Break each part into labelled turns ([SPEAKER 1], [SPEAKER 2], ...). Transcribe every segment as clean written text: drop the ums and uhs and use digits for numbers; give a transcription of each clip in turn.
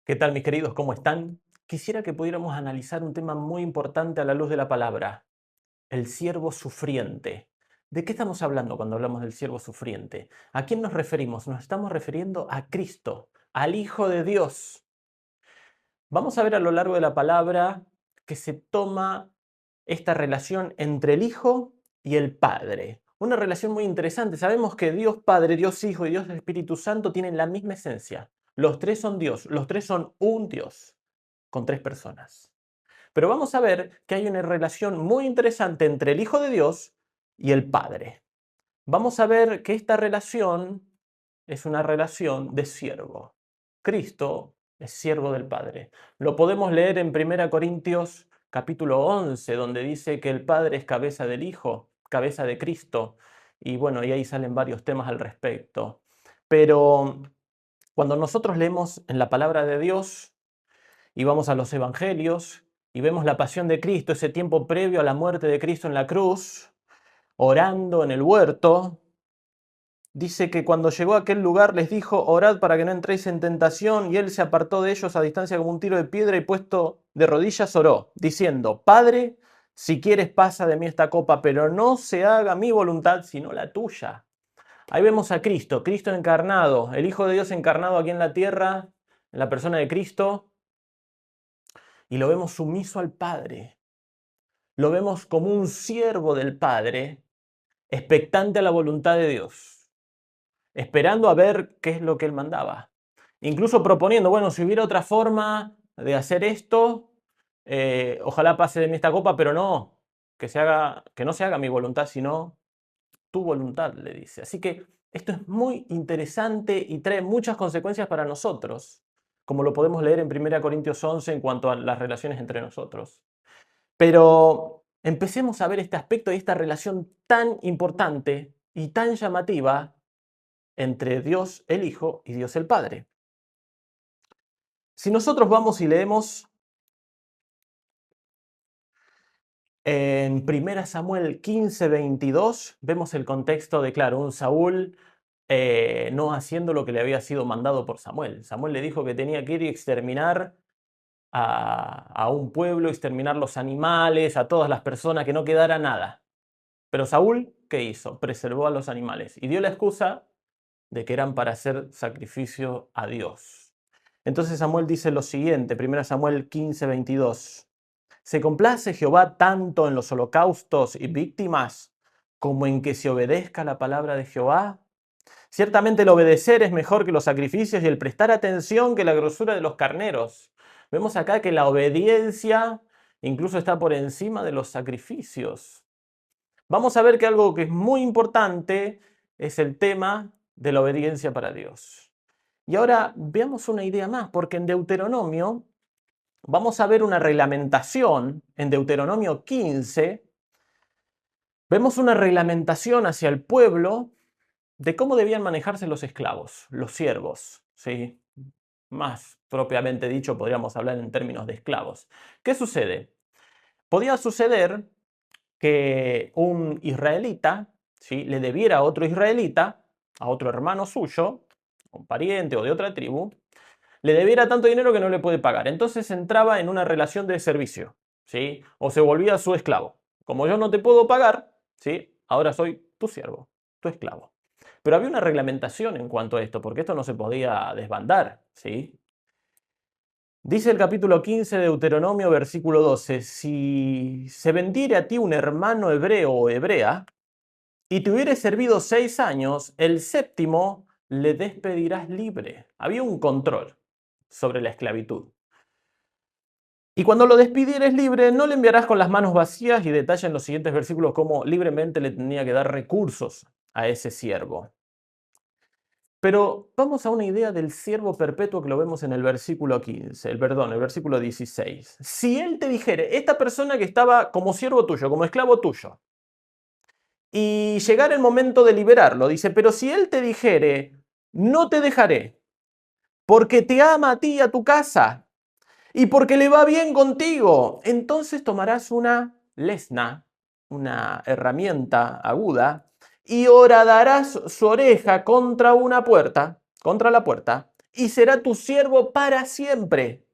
[SPEAKER 1] ¿Qué tal, mis queridos? ¿Cómo están? Quisiera que pudiéramos analizar un tema muy importante a la luz de la palabra, el siervo sufriente. ¿De qué estamos hablando cuando hablamos del siervo sufriente? ¿A quién nos referimos? Nos estamos refiriendo a Cristo, al Hijo de Dios. Vamos a ver a lo largo de la palabra que se toma esta relación entre el Hijo y el Padre. Una relación muy interesante. Sabemos que Dios Padre, Dios Hijo y Dios Espíritu Santo tienen la misma esencia. Los tres son Dios, los tres son un Dios, con tres personas. Pero vamos a ver que hay una relación muy interesante entre el Hijo de Dios y el Padre. Vamos a ver que esta relación es una relación de siervo. Cristo es siervo del Padre. Lo podemos leer en 1 Corintios capítulo 11, donde dice que el Padre es cabeza del Hijo, cabeza de Cristo. Y bueno, y ahí salen varios temas al respecto. Pero cuando nosotros leemos en la palabra de Dios y vamos a los evangelios y vemos la pasión de Cristo, ese tiempo previo a la muerte de Cristo en la cruz, orando en el huerto, dice que cuando llegó a aquel lugar les dijo, orad para que no entréis en tentación, y él se apartó de ellos a distancia como un tiro de piedra y puesto de rodillas oró, diciendo, Padre, si quieres pasa de mí esta copa, pero no se haga mi voluntad sino la tuya. Ahí vemos a Cristo, Cristo encarnado, el Hijo de Dios encarnado aquí en la tierra, en la persona de Cristo, y lo vemos sumiso al Padre. Lo vemos como un siervo del Padre, expectante a la voluntad de Dios, esperando a ver qué es lo que él mandaba. Incluso proponiendo, bueno, si hubiera otra forma de hacer esto, ojalá pase de mí esta copa, pero no, que no se haga mi voluntad, sino tu voluntad, le dice. Así que esto es muy interesante y trae muchas consecuencias para nosotros, como lo podemos leer en 1 Corintios 11 en cuanto a las relaciones entre nosotros. Pero empecemos a ver este aspecto y esta relación tan importante y tan llamativa entre Dios el Hijo y Dios el Padre. Si nosotros vamos y leemos en 1 Samuel 15:22, vemos el contexto de, claro, un Saúl no haciendo lo que le había sido mandado por Samuel. Samuel le dijo que tenía que ir y exterminar a un pueblo, exterminar los animales, a todas las personas, que no quedara nada. Pero Saúl, ¿qué hizo? Preservó a los animales y dio la excusa de que eran para hacer sacrificio a Dios. Entonces Samuel dice lo siguiente, 1 Samuel 15:22. ¿Se complace Jehová tanto en los holocaustos y víctimas como en que se obedezca la palabra de Jehová? Ciertamente el obedecer es mejor que los sacrificios y el prestar atención que la grosura de los carneros. Vemos acá que la obediencia incluso está por encima de los sacrificios. Vamos a ver que algo que es muy importante es el tema de la obediencia para Dios. Y ahora veamos una idea más, porque en Deuteronomio vamos a ver una reglamentación, en Deuteronomio 15, vemos una reglamentación hacia el pueblo de cómo debían manejarse los esclavos, los siervos, ¿sí? Más propiamente dicho, podríamos hablar en términos de esclavos. ¿Qué sucede? Podía suceder que un israelita, ¿sí?, le debiera a otro israelita, a otro hermano suyo, un pariente o de otra tribu, le debiera tanto dinero que no le puede pagar. Entonces entraba en una relación de servicio, ¿sí? O se volvía su esclavo. Como yo no te puedo pagar, ¿sí?, ahora soy tu siervo, tu esclavo. Pero había una reglamentación en cuanto a esto, porque esto no se podía desbandar, ¿sí? Dice el capítulo 15 de Deuteronomio, versículo 12, si se vendiere a ti un hermano hebreo o hebrea, y te hubiere servido 6 años, el séptimo le despedirás libre. Había un control sobre la esclavitud. Y cuando lo despidieres libre, no le enviarás con las manos vacías, y detalla en los siguientes versículos cómo libremente le tenía que dar recursos a ese siervo. Pero vamos a una idea del siervo perpetuo que lo vemos en el versículo 15, el versículo 16. Si él te dijere, esta persona que estaba como siervo tuyo, como esclavo tuyo, y llegara el momento de liberarlo, dice, pero si él te dijere, no te dejaré, porque te ama a ti y a tu casa, y porque le va bien contigo, entonces tomarás una lesna, una herramienta aguda, y horadarás su oreja contra una puerta, contra la puerta, y será tu siervo para siempre.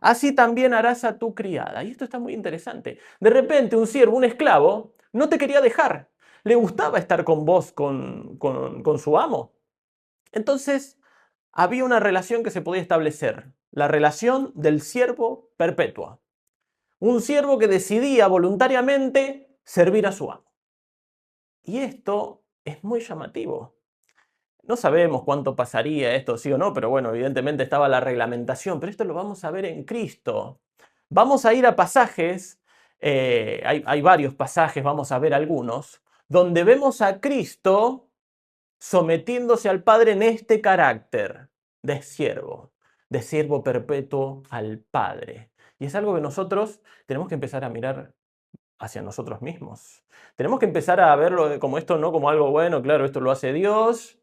[SPEAKER 1] Así también harás a tu criada. Y esto está muy interesante. De repente un siervo, un esclavo, no te quería dejar. Le gustaba estar con vos, con su amo. Entonces, había una relación que se podía establecer. La relación del siervo perpetua. Un siervo que decidía voluntariamente servir a su amo. Y esto es muy llamativo. No sabemos cuánto pasaría esto, sí o no, pero bueno, evidentemente estaba la reglamentación, pero esto lo vamos a ver en Cristo. Vamos a ir a pasajes, hay varios pasajes, vamos a ver algunos, donde vemos a Cristo sometiéndose al Padre en este carácter de siervo perpetuo al Padre. Y es algo que nosotros tenemos que empezar a mirar hacia nosotros mismos. Tenemos que empezar a verlo como esto, no como algo bueno, claro, esto lo hace Dios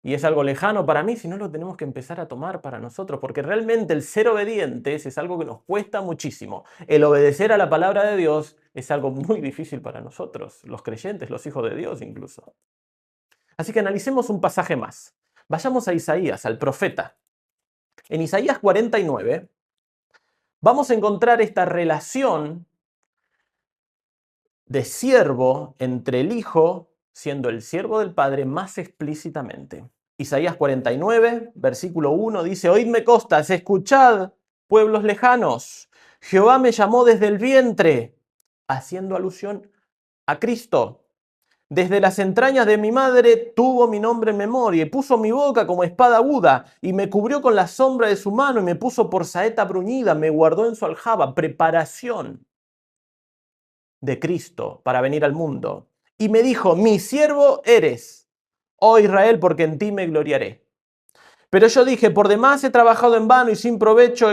[SPEAKER 1] y es algo lejano para mí, sino lo tenemos que empezar a tomar para nosotros, porque realmente el ser obedientes es algo que nos cuesta muchísimo. El obedecer a la palabra de Dios es algo muy difícil para nosotros, los creyentes, los hijos de Dios incluso. Así que analicemos un pasaje más. Vayamos a Isaías, al profeta. En Isaías 49 vamos a encontrar esta relación de siervo entre el Hijo, siendo el siervo del Padre, más explícitamente. Isaías 49, versículo 1 dice: Oídme costas, escuchad, pueblos lejanos. Jehová me llamó desde el vientre, haciendo alusión a Cristo. Desde las entrañas de mi madre tuvo mi nombre en memoria y puso mi boca como espada aguda y me cubrió con la sombra de su mano y me puso por saeta bruñida, me guardó en su aljaba, preparación de Cristo para venir al mundo. Y me dijo: mi siervo eres, oh Israel, porque en ti me gloriaré. Pero yo dije: por demás he trabajado en vano y sin provecho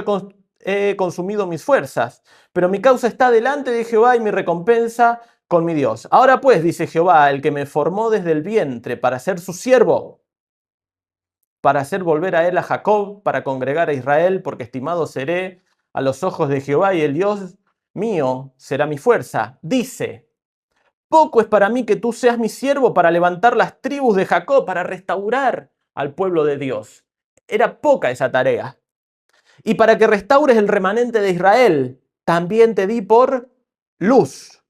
[SPEAKER 1] he consumido mis fuerzas. Pero mi causa está delante de Jehová y mi recompensa con mi Dios. Ahora pues, dice Jehová, el que me formó desde el vientre para ser su siervo, para hacer volver a él a Jacob, para congregar a Israel, porque estimado seré a los ojos de Jehová y el Dios mío será mi fuerza. Dice: poco es para mí que tú seas mi siervo para levantar las tribus de Jacob, para restaurar al pueblo de Dios. Era poca esa tarea. Y para que restaures el remanente de Israel, también te di por luz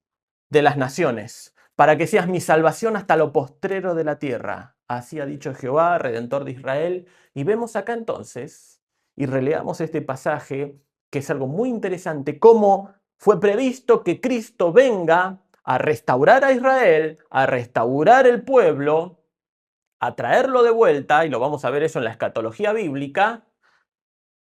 [SPEAKER 1] de las naciones, para que seas mi salvación hasta lo postrero de la tierra. Así ha dicho Jehová, Redentor de Israel. Y vemos acá entonces, y releamos este pasaje, que es algo muy interesante, cómo fue previsto que Cristo venga a restaurar a Israel, a restaurar el pueblo, a traerlo de vuelta, y lo vamos a ver eso en la escatología bíblica,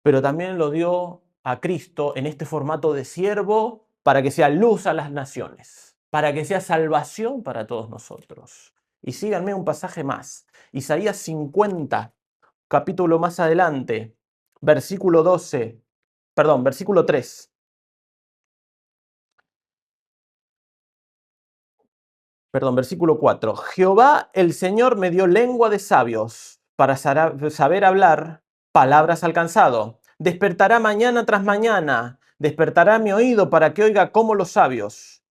[SPEAKER 1] pero también lo dio a Cristo en este formato de siervo para que sea luz a las naciones, para que sea salvación para todos nosotros. Y síganme un pasaje más. Isaías 50, capítulo más adelante, versículo 12, perdón, versículo 3. Perdón, versículo 4. Jehová el Señor me dio lengua de sabios para saber hablar palabras alcanzado. Despertará mañana tras mañana, despertará mi oído para que oiga como los sabios.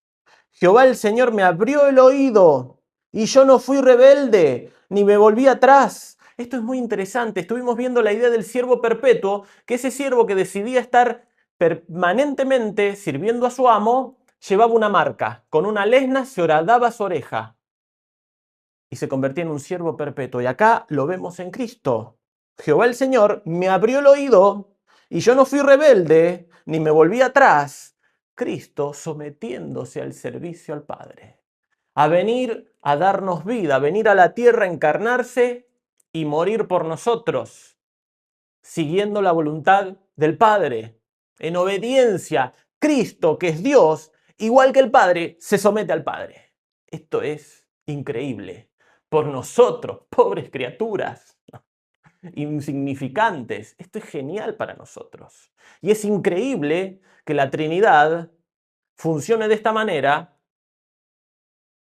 [SPEAKER 1] Jehová el Señor me abrió el oído y yo no fui rebelde, ni me volví atrás. Esto es muy interesante. Estuvimos viendo la idea del siervo perpetuo, que ese siervo que decidía estar permanentemente sirviendo a su amo, llevaba una marca. Con una lesna se horadaba su oreja y se convertía en un siervo perpetuo. Y acá lo vemos en Cristo. Jehová el Señor me abrió el oído y yo no fui rebelde, ni me volví atrás. Cristo sometiéndose al servicio al Padre, a venir a darnos vida, a venir a la tierra, a encarnarse y morir por nosotros, siguiendo la voluntad del Padre, en obediencia. Cristo, que es Dios, igual que el Padre, se somete al Padre. Esto es increíble. Por nosotros, pobres criaturas, insignificantes. Esto es genial para nosotros. Y es increíble que la Trinidad funcione de esta manera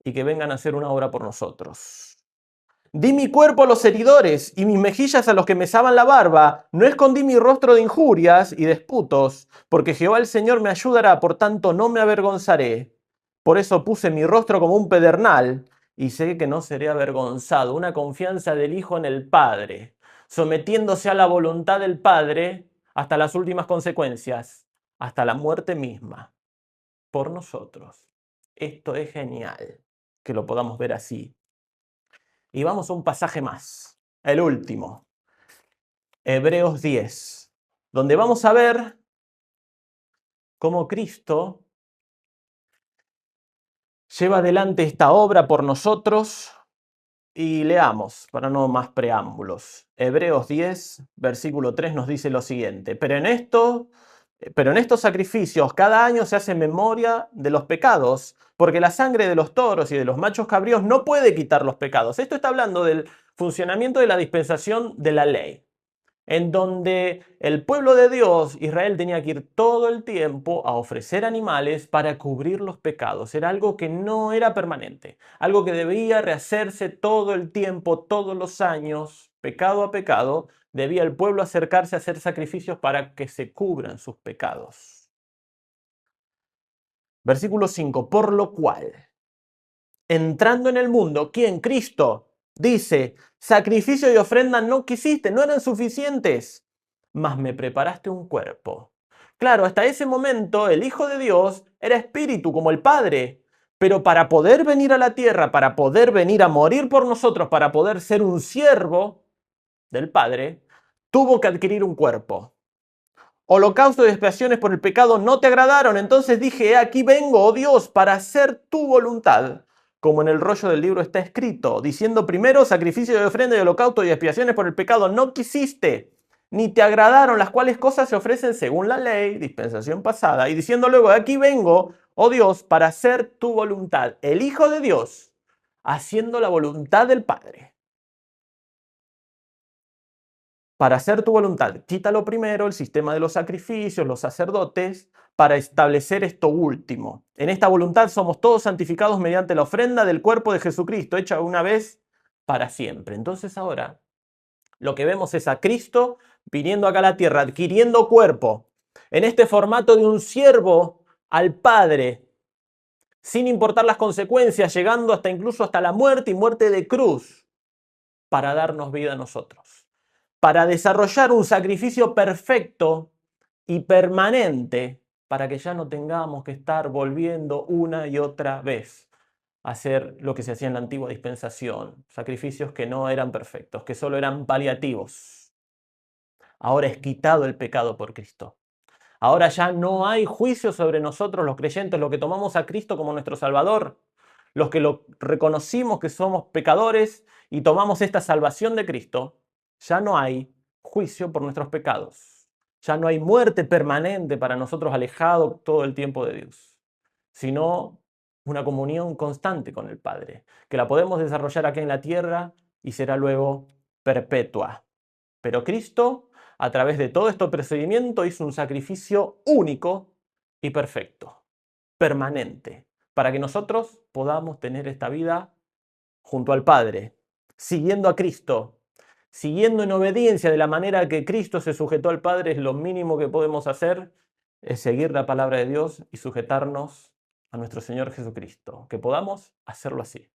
[SPEAKER 1] y que vengan a hacer una obra por nosotros. Di mi cuerpo a los heridores y mis mejillas a los que me mesaban la barba. No escondí mi rostro de injurias y disputos, porque Jehová el Señor me ayudará, por tanto no me avergonzaré. Por eso puse mi rostro como un pedernal y sé que no seré avergonzado. Una confianza del Hijo en el Padre. sometiéndose a la voluntad del Padre hasta las últimas consecuencias, hasta la muerte misma, por nosotros. Esto es genial, que lo podamos ver así. Y vamos a un pasaje más, el último, Hebreos 10, donde vamos a ver cómo Cristo lleva adelante esta obra por nosotros. Y leamos, para no más preámbulos. Hebreos 10, versículo 3 nos dice lo siguiente: pero en estos sacrificios cada año se hace memoria de los pecados, porque la sangre de los toros y de los machos cabríos no puede quitar los pecados. Esto está hablando del funcionamiento de la dispensación de la ley, en donde el pueblo de Dios, Israel, tenía que ir todo el tiempo a ofrecer animales para cubrir los pecados. Era algo que no era permanente, algo que debía rehacerse todo el tiempo, todos los años, pecado a pecado. Debía el pueblo acercarse a hacer sacrificios para que se cubran sus pecados. Versículo 5, por lo cual, entrando en el mundo, ¿quién? Cristo. Dice, sacrificio y ofrenda no quisiste, no eran suficientes, mas me preparaste un cuerpo. Claro, hasta ese momento el Hijo de Dios era espíritu como el Padre, pero para poder venir a la tierra, para poder venir a morir por nosotros, para poder ser un siervo del Padre, tuvo que adquirir un cuerpo. Holocausto y expiaciones por el pecado no te agradaron, entonces dije, aquí vengo, oh Dios, para hacer tu voluntad, como en el rollo del libro está escrito, diciendo primero, sacrificio de ofrenda y holocausto y expiaciones por el pecado no quisiste, ni te agradaron, las cuales cosas se ofrecen según la ley, dispensación pasada, y diciendo luego, aquí vengo, oh Dios, para hacer tu voluntad, el Hijo de Dios, haciendo la voluntad del Padre. Para hacer tu voluntad, quítalo primero el sistema de los sacrificios, los sacerdotes, para establecer esto último. En esta voluntad somos todos santificados mediante la ofrenda del cuerpo de Jesucristo, hecha una vez para siempre. Entonces ahora lo que vemos es a Cristo viniendo acá a la tierra, adquiriendo cuerpo, en este formato de un siervo al Padre, sin importar las consecuencias, llegando hasta incluso hasta la muerte y muerte de cruz, para darnos vida a nosotros, para desarrollar un sacrificio perfecto y permanente, para que ya no tengamos que estar volviendo una y otra vez a hacer lo que se hacía en la antigua dispensación, sacrificios que no eran perfectos, que solo eran paliativos. Ahora es quitado el pecado por Cristo. Ahora ya no hay juicio sobre nosotros los creyentes, los que tomamos a Cristo como nuestro Salvador, los que lo reconocimos que somos pecadores y tomamos esta salvación de Cristo. Ya no hay juicio por nuestros pecados. Ya no hay muerte permanente para nosotros alejado todo el tiempo de Dios, sino una comunión constante con el Padre, que la podemos desarrollar aquí en la tierra y será luego perpetua. Pero Cristo, a través de todo este procedimiento, hizo un sacrificio único y perfecto, permanente, para que nosotros podamos tener esta vida junto al Padre, siguiendo a Cristo, siguiendo en obediencia de la manera que Cristo se sujetó al Padre. Es lo mínimo que podemos hacer, es seguir la palabra de Dios y sujetarnos a nuestro Señor Jesucristo, que podamos hacerlo así.